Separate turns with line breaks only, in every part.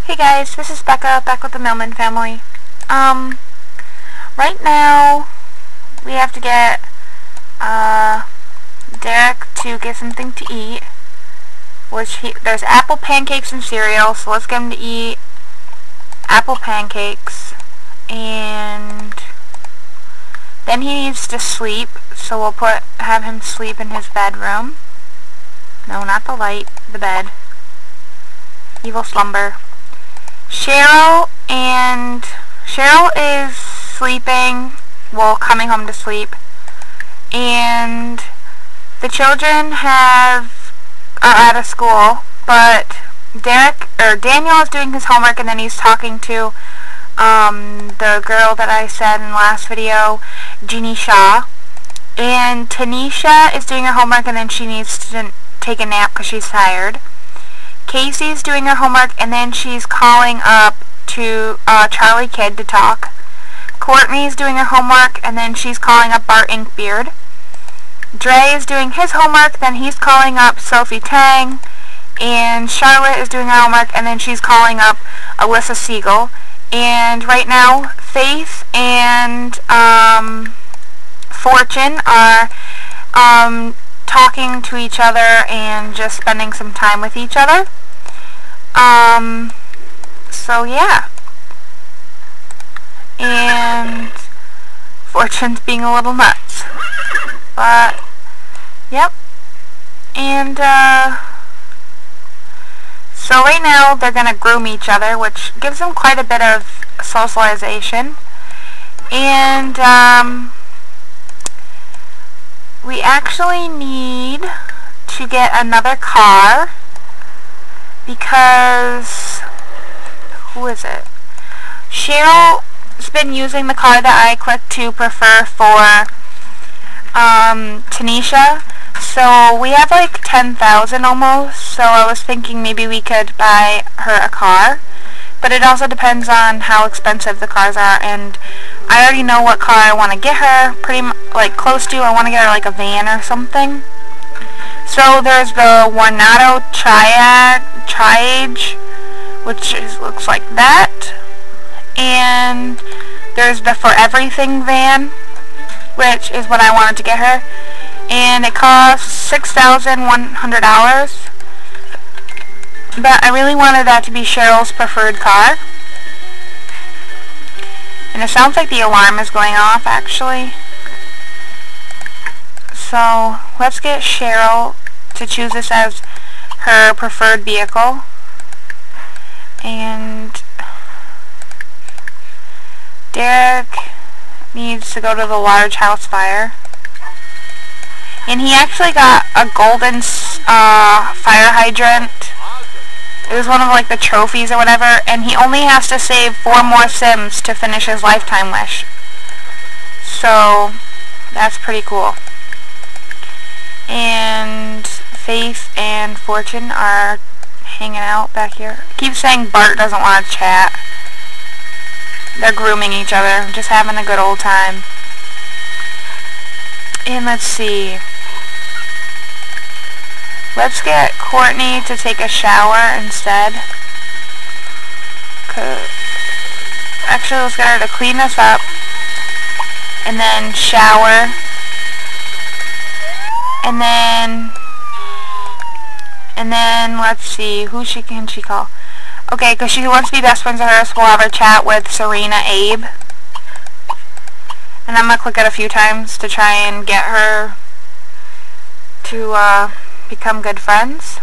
Hey guys, this is Becca, back with the Millman Family. Right now, we have to get, Derek to get something to eat, there's apple pancakes and cereal, so let's get him to eat apple pancakes, and then he needs to sleep, so we'll have him sleep in his bedroom. No, not the light, the bed. Evil slumber. Cheryl is sleeping, well, coming home to sleep, and the children are out of school, but Daniel is doing his homework, and then he's talking to the girl that I said in the last video, Jeannie Shaw, and Tanisha is doing her homework, and then she needs to take a nap because she's tired. Casey's doing her homework, and then she's calling up to Charlie Kidd to talk. Courtney's doing her homework, and then she's calling up Bart Inkbeard. Dre is doing his homework, then he's calling up Sophie Tang. And Charlotte is doing her homework, and then she's calling up Alyssa Siegel. And right now, Faith and Fortune are talking to each other and just spending some time with each other. So yeah. And Fortune's being a little nuts. But, yep. And, so right now they're gonna groom each other, which gives them quite a bit of socialization. And, we actually need to get another car because, who is it? Cheryl's been using the car that I clicked to prefer for Tanisha. So we have like 10,000 almost, so I was thinking maybe we could buy her a car. But it also depends on how expensive the cars are, and I already know what car I want to get her, close to. I want to get her like a van or something. So there's the Warnado Triage, which looks like that. And there's the For Everything van, which is what I wanted to get her. And it costs $6,100. But I really wanted that to be Cheryl's preferred car. And it sounds like the alarm is going off, actually. So, let's get Cheryl to choose this as her preferred vehicle. And Derek needs to go to the large house fire. And he actually got a golden fire hydrant. It was one of like the trophies or whatever, and he only has to save 4 more Sims to finish his lifetime wish. So that's pretty cool. And Faith and Fortune are hanging out back here. I keep saying Bart doesn't want to chat. They're grooming each other, just having a good old time. And let's see. Let's get Courtney to take a shower instead. Actually, let's get her to clean us up. And then shower. And then let's see, who can she call? Okay, because she wants to be best friends with her, so we'll have her chat with Serena Abe. And I'm going to click it a few times to try and get her to, become good friends.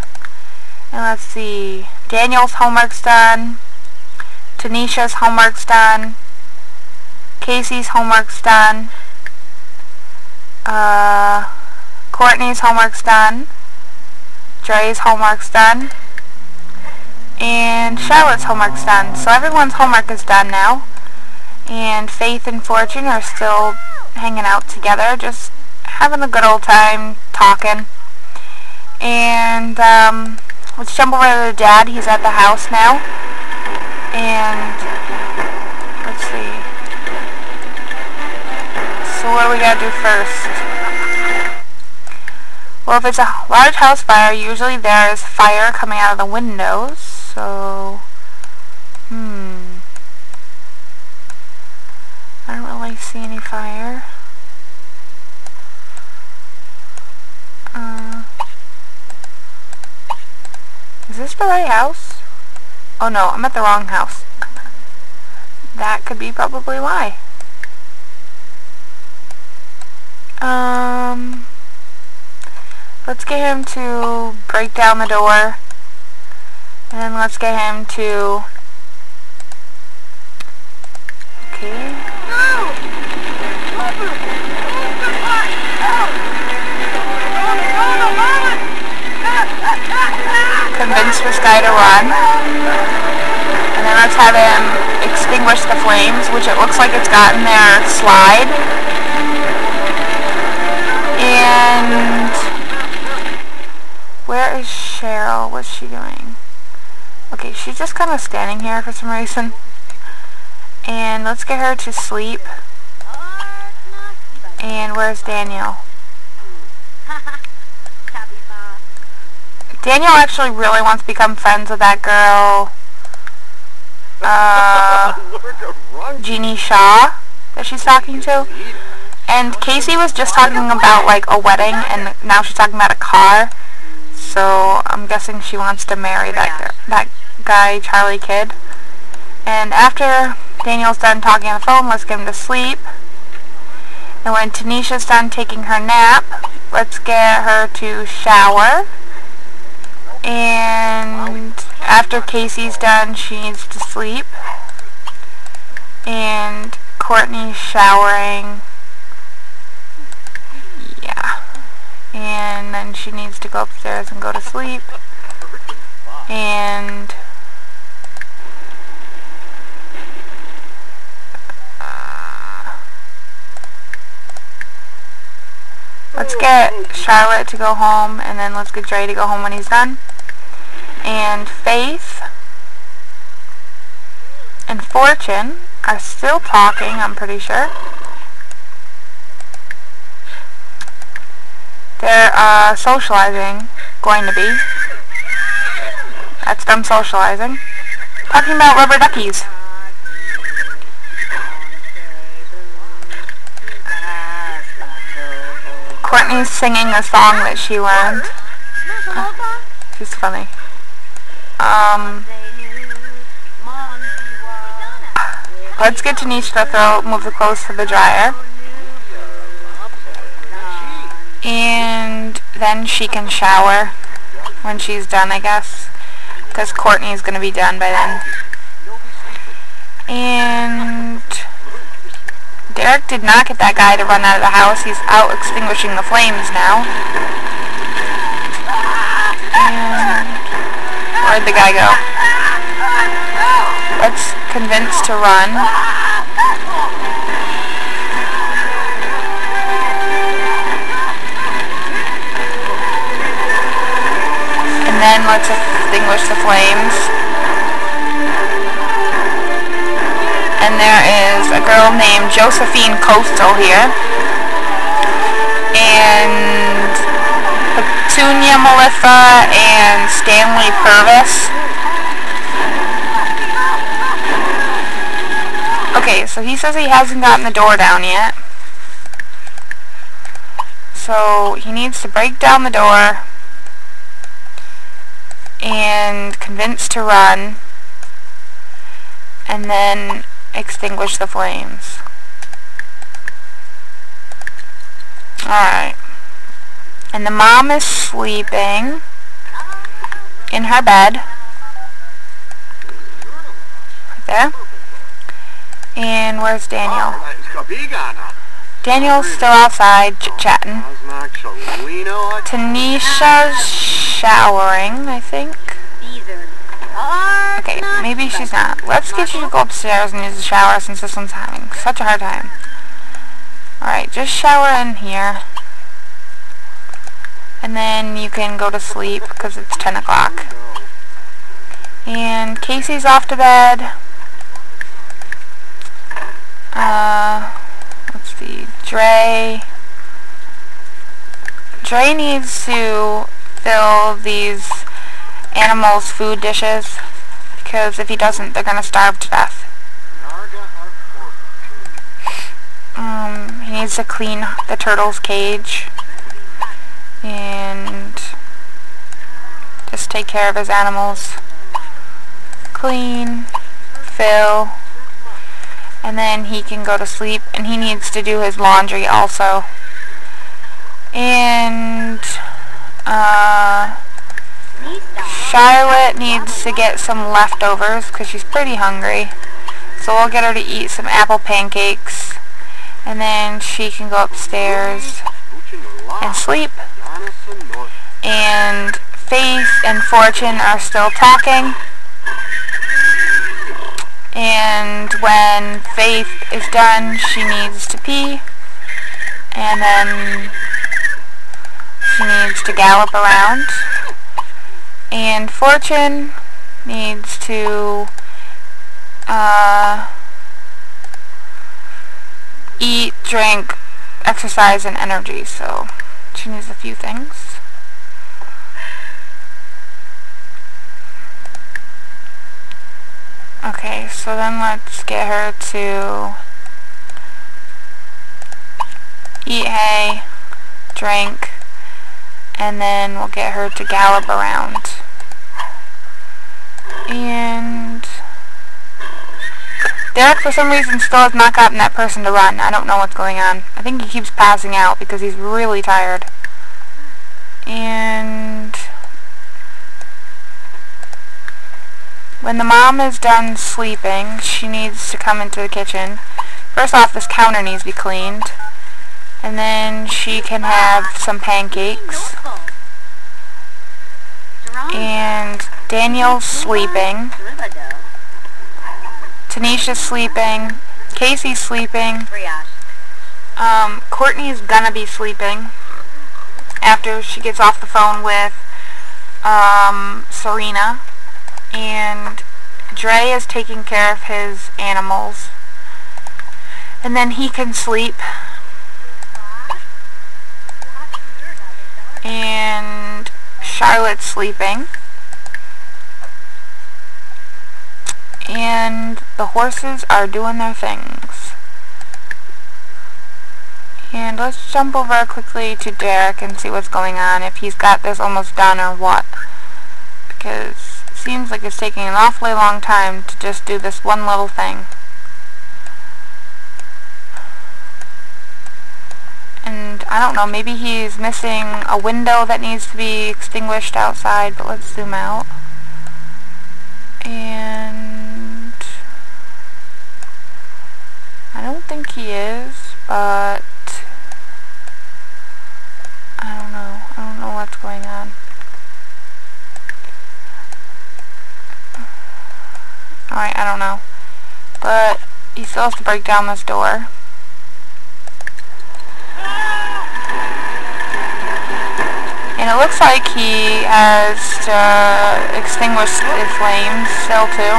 And let's see, Daniel's homework's done, Tanisha's homework's done, Casey's homework's done, Courtney's homework's done, Dre's homework's done, and Charlotte's homework's done. So everyone's homework is done now, and Faith and Fortune are still hanging out together, just having a good old time talking. And let's jump over to the dad. He's at the house now. And let's see. So what do we gotta do first? Well, if it's a large house fire, usually there's fire coming out of the windows. So the right house? Oh no, I'm at the wrong house. That could be probably why. Let's get him to break down the door. And then let's get him to... Okay. Convince this guy to run. And then let's have him extinguish the flames, which it looks like it's gotten their slide. And... where is Cheryl? What's she doing? Okay, she's just kind of standing here for some reason. And let's get her to sleep. And where's Daniel? Daniel actually really wants to become friends with that girl, Jeannie Shaw, that she's talking to. And Casey was just talking about like a wedding, and now she's talking about a car. So I'm guessing she wants to marry that guy, Charlie Kidd. And after Daniel's done talking on the phone, let's get him to sleep. And when Tanisha's done taking her nap, let's get her to shower. And after Casey's done, she needs to sleep. And Courtney's showering. Yeah. And then she needs to go upstairs and go to sleep. And let's get Charlotte to go home, and then let's get Dre to go home when he's done. And Faith and Fortune are still talking, I'm pretty sure. They're socializing, going to be. That's them socializing. Talking about rubber duckies. Courtney's singing a song that she learned. She's funny. Let's get Tanisha to move the clothes to the dryer. And then she can shower when she's done, I guess. Because Courtney's going to be done by then. And Derek did not get that guy to run out of the house. He's out extinguishing the flames now. And where'd the guy go? Let's convince to run. And then let's extinguish the flames. And there is a girl named Josephine Coastal here. And Petunia Melissa and Stanley Purvis. Okay, so he says he hasn't gotten the door down yet. So he needs to break down the door and convince to run, and then extinguish the flames. Alright. And the mom is sleeping in her bed. Right there. And where's Daniel? Daniel's still outside chit-chatting. Tanisha's showering, I think. Okay, maybe she's not. Let's get you to go upstairs and use the shower since this one's having such a hard time. Alright, just shower in here. And then you can go to sleep because it's 10 o'clock. And Casey's off to bed. Let's see. Dre needs to fill these animals' food dishes, because if he doesn't, they're gonna starve to death. He needs to clean the turtle's cage and just take care of his animals. Clean, fill, and then he can go to sleep, and he needs to do his laundry also. And Charlotte needs to get some leftovers because she's pretty hungry. So we'll get her to eat some apple pancakes, and then she can go upstairs and sleep. And Faith and Fortune are still talking. And when Faith is done, she needs to pee. And then she needs to gallop around. And Fortune needs to eat, drink, exercise, and energy. So she needs a few things. Okay, so then let's get her to eat hay, drink, and then we'll get her to gallop around. And Derek, for some reason, still has not gotten that person to run. I don't know what's going on. I think he keeps passing out because he's really tired. And when the mom is done sleeping, she needs to come into the kitchen. First off, this counter needs to be cleaned. And then she can have some pancakes. And Daniel's sleeping. Tanisha's sleeping. Casey's sleeping. Courtney's gonna be sleeping after she gets off the phone with Serena. And Dre is taking care of his animals. And then he can sleep. And Charlotte's sleeping. And the horses are doing their things. And let's jump over quickly to Derek and see what's going on, if he's got this almost done or what. Because it seems like it's taking an awfully long time to just do this one little thing. And I don't know, maybe he's missing a window that needs to be extinguished outside, but let's zoom out. And I don't think he is, but I don't know. I don't know what's going on. Alright, I don't know. But he still has to break down this door. And it looks like he has to extinguish the flames still too.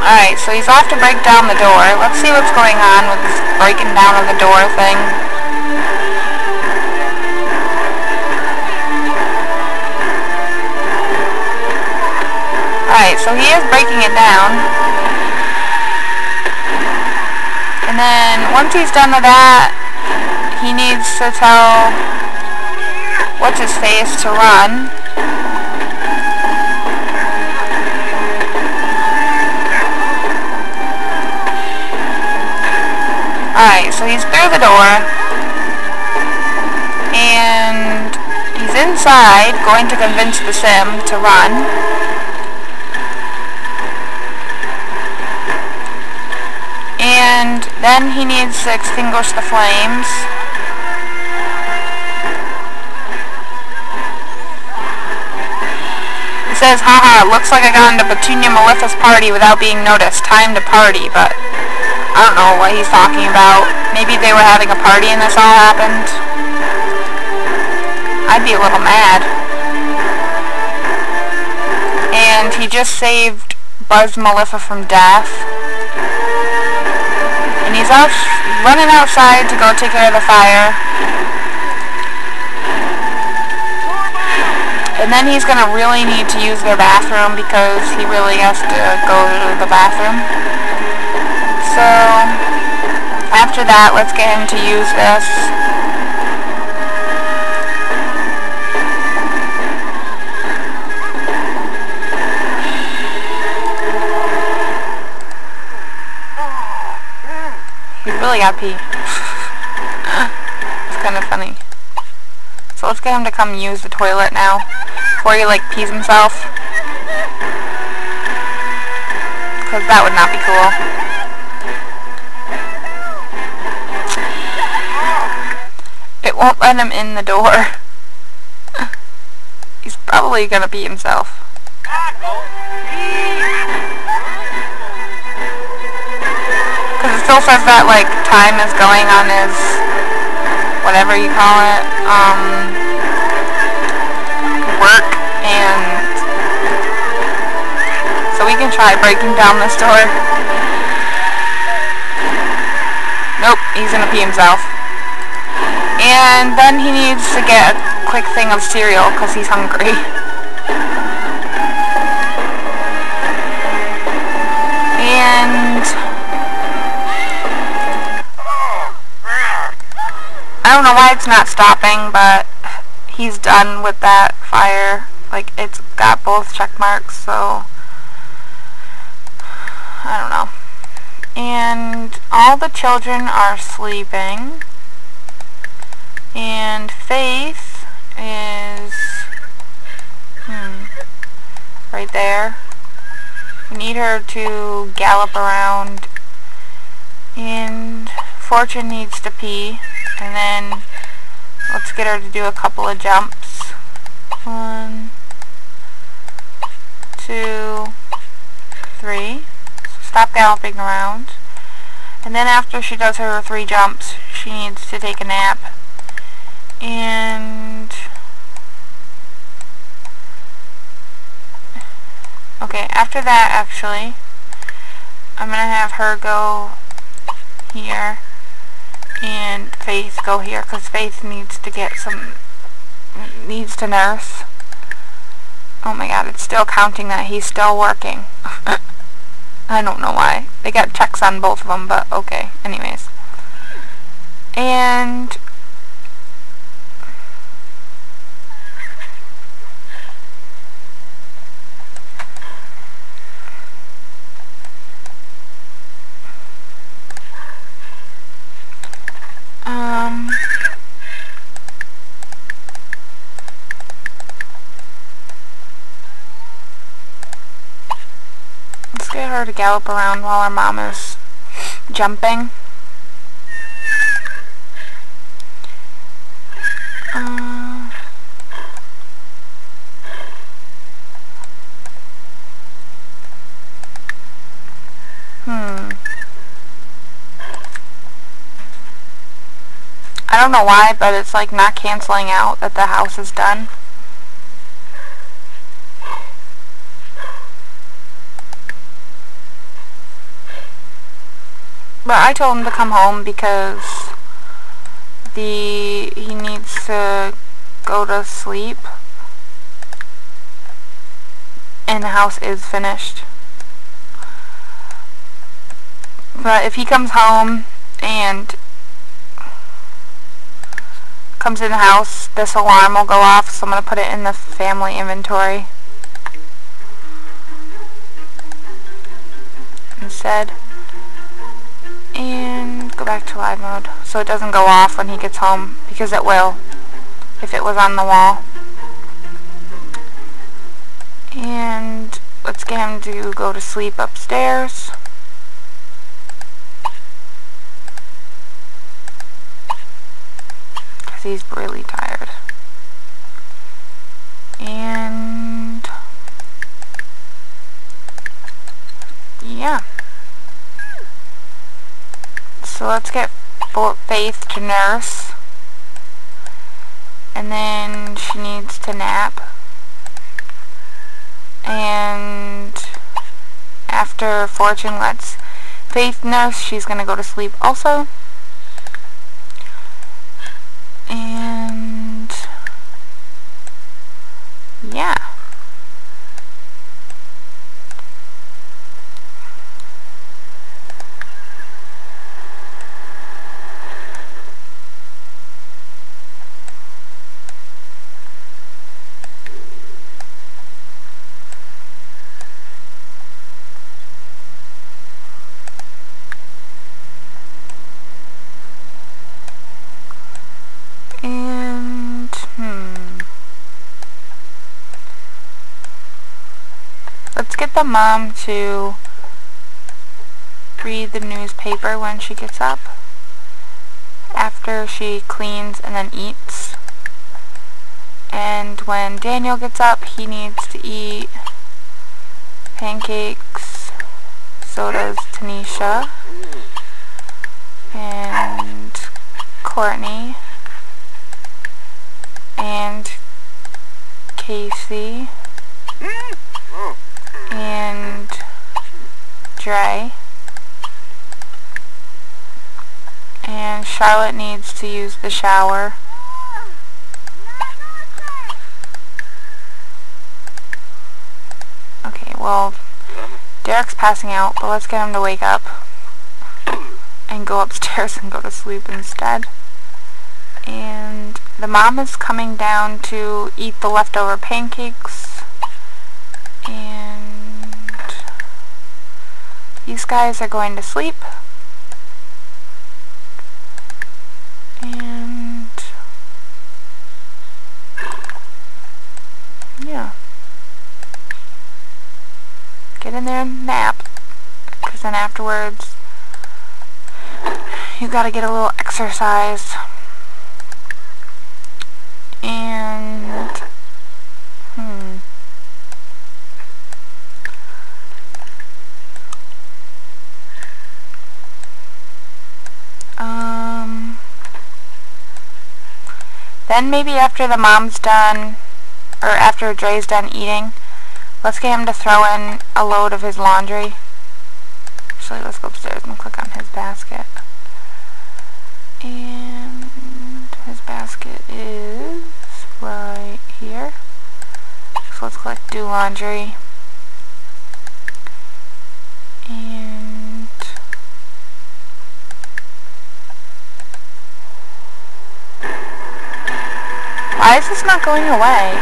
Alright, so he's off to break down the door. Let's see what's going on with this breaking down of the door thing. Alright, so he is breaking it down. And then, once he's done with that, he needs to tell What's-His-Face to run. Alright, so he's through the door. And he's inside, going to convince the sim to run. And then he needs to extinguish the flames. It says, haha, looks like I got into Petunia Malefica's party without being noticed. Time to party, but I don't know what he's talking about. Maybe they were having a party and this all happened. I'd be a little mad. And he just saved Buzz Malefica from death. And he's out running outside to go take care of the fire. And then he's going to really need to use their bathroom because he really has to go to the bathroom. So After that, let's get him to use this. He's really got pee. It's kind of funny. So let's get him to come use the toilet now before he like pees himself. Because that would not be cool. It won't let him in the door. He's probably gonna pee himself. Because it still says that like time is going on his whatever you call it, work, and so we can try breaking down this door. Nope, he's gonna pee himself. And then he needs to get a quick thing of cereal because he's hungry. And I don't know why it's not stopping, but he's done with that fire. Like, it's got both check marks, so I don't know. And all the children are sleeping. And Faith is right there. We need her to gallop around. And Fortune needs to pee. And then let's get her to do a couple of jumps. 1, 2, 3. So stop galloping around. And then after she does her 3 jumps, she needs to take a nap. And okay, after that actually, I'm gonna have her go here and Faith go here because Faith needs to get needs to nurse. Oh my god, it's still counting that he's still working. I don't know why. They got checks on both of them, but okay. Anyways. And let's get her to gallop around while our mom is jumping. I don't know why, but it's like not canceling out that the house is done. But I told him to come home because he needs to go to sleep and the house is finished. But if he comes home and comes in the house, this alarm will go off, so I'm going to put it in the family inventory instead. And go back to live mode so it doesn't go off when he gets home, because it will if it was on the wall. And let's get him to go to sleep upstairs. Because he's really tired. And yeah. So let's get Faith to nurse. And then she needs to nap. And after Fortune lets Faith nurse, she's going to go to sleep also. And yeah. get the mom to read the newspaper when she gets up after she cleans and then eats. And when Daniel gets up, he needs to eat pancakes. So does Tanisha and Courtney and Casey and Dre. And Charlotte needs to use the shower. Okay, well, Derek's passing out, but let's get him to wake up and go upstairs and go to sleep instead. And the mom is coming down to eat the leftover pancakes. And these guys are going to sleep. And yeah, get in there and nap, because then afterwards you gotta get a little exercise. And then maybe after the mom's done, or after Dre's done eating, let's get him to throw in a load of his laundry. Actually, let's go upstairs and click on his basket. And his basket is right here. So let's click do laundry. And why is this not going away?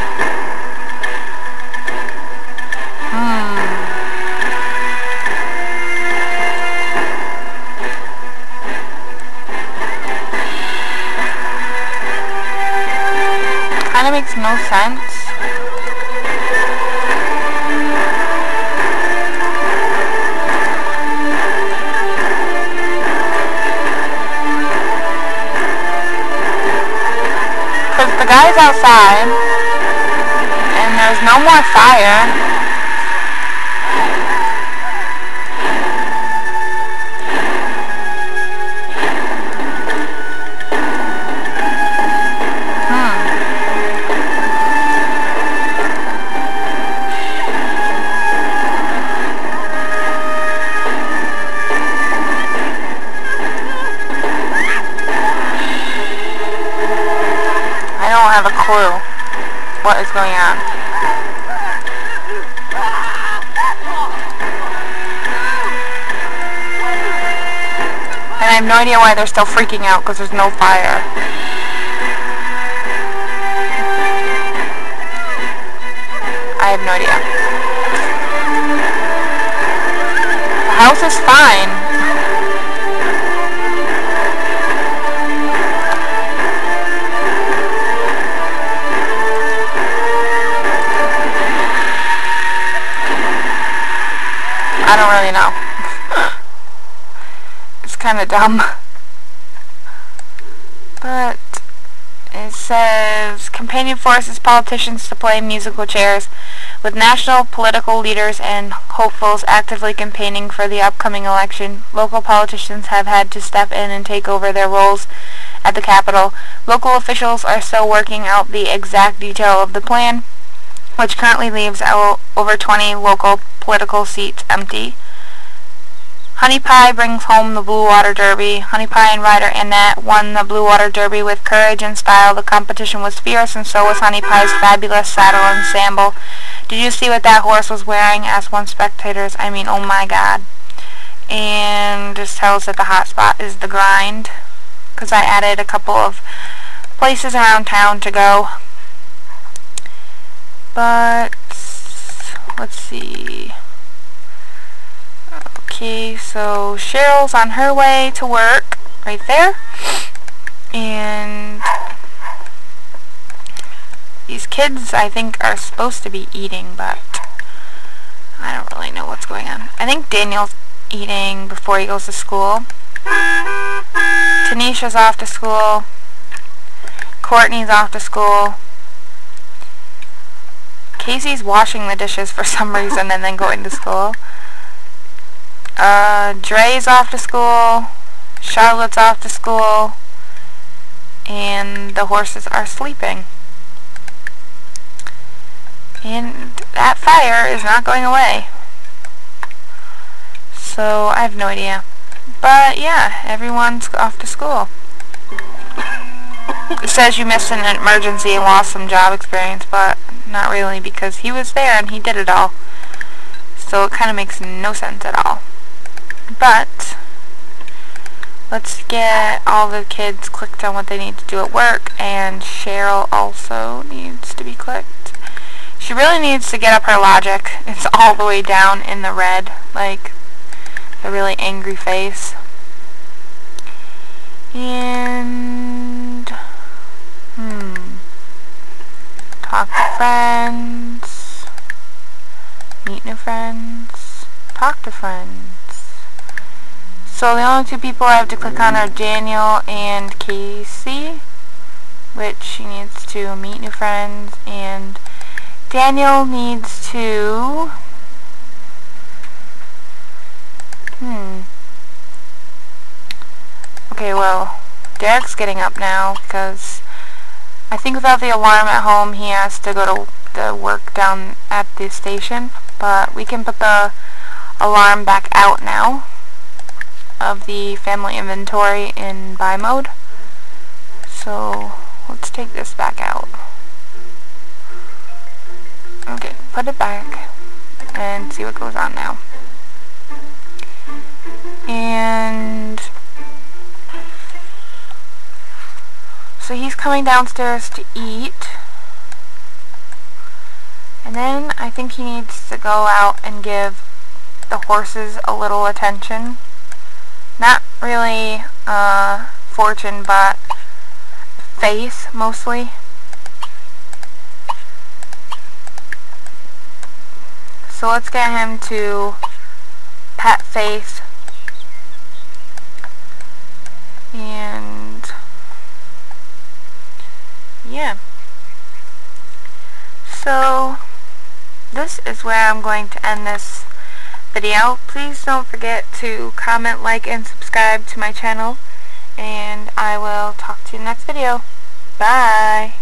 Kinda makes no sense. Because the guy's outside, and there's no more fire. I don't have a clue what is going on. And I have no idea why they're still freaking out, because there's no fire. I have no idea. The house is fine. I don't really know. It's kind of dumb. But it says campaigning forces politicians to play musical chairs, with national political leaders and hopefuls actively campaigning for the upcoming election. Local politicians have had to step in and take over their roles at the Capitol. Local officials are still working out the exact detail of the plan, which currently leaves over 20 local political seats empty. Honey Pie brings home the Blue Water Derby. Honey Pie and rider Annette won the Blue Water Derby with courage and style. The competition was fierce, and so was Honey Pie's fabulous saddle ensemble. Did you see what that horse was wearing? Asked one spectators. I mean, oh my god. And just tells that the hot spot is the grind, because I added a couple of places around town to go. But let's see. Okay, so Cheryl's on her way to work right there, and these kids I think are supposed to be eating, but I don't don't really know what's going on. I think Daniel's eating before he goes to school. Tanisha's off to school. Courtney's off to school. Casey's washing the dishes for some reason and then going to school. Dre's off to school. Charlotte's off to school. And the horses are sleeping. And that fire is not going away. So I have no idea. But yeah, everyone's off to school. It says you missed an emergency and lost some job experience, but not really, because he was there and he did it all. So it kind of makes no sense at all. But let's get all the kids clicked on what they need to do at work, and Cheryl also needs to be clicked. She really needs to get up her logic. It's all the way down in the red, like a really angry face. And talk to friends, meet new friends, talk to friends. So the only two people I have to click on are Daniel and Casey, which she needs to meet new friends, and Daniel needs to okay, well, Derek's getting up now because I think without the alarm at home he has to go to the work down at the station, but we can put the alarm back out now of the family inventory in buy mode. So let's take this back out. Okay, put it back and see what goes on now. And so he's coming downstairs to eat, and then I think he needs to go out and give the horses a little attention. Not really Fortune, but Faith mostly. So let's get him to pet Faith. And yeah. So this is where I'm going to end this video. Please don't forget to comment, like, and subscribe to my channel, and I will talk to you in the next video. Bye!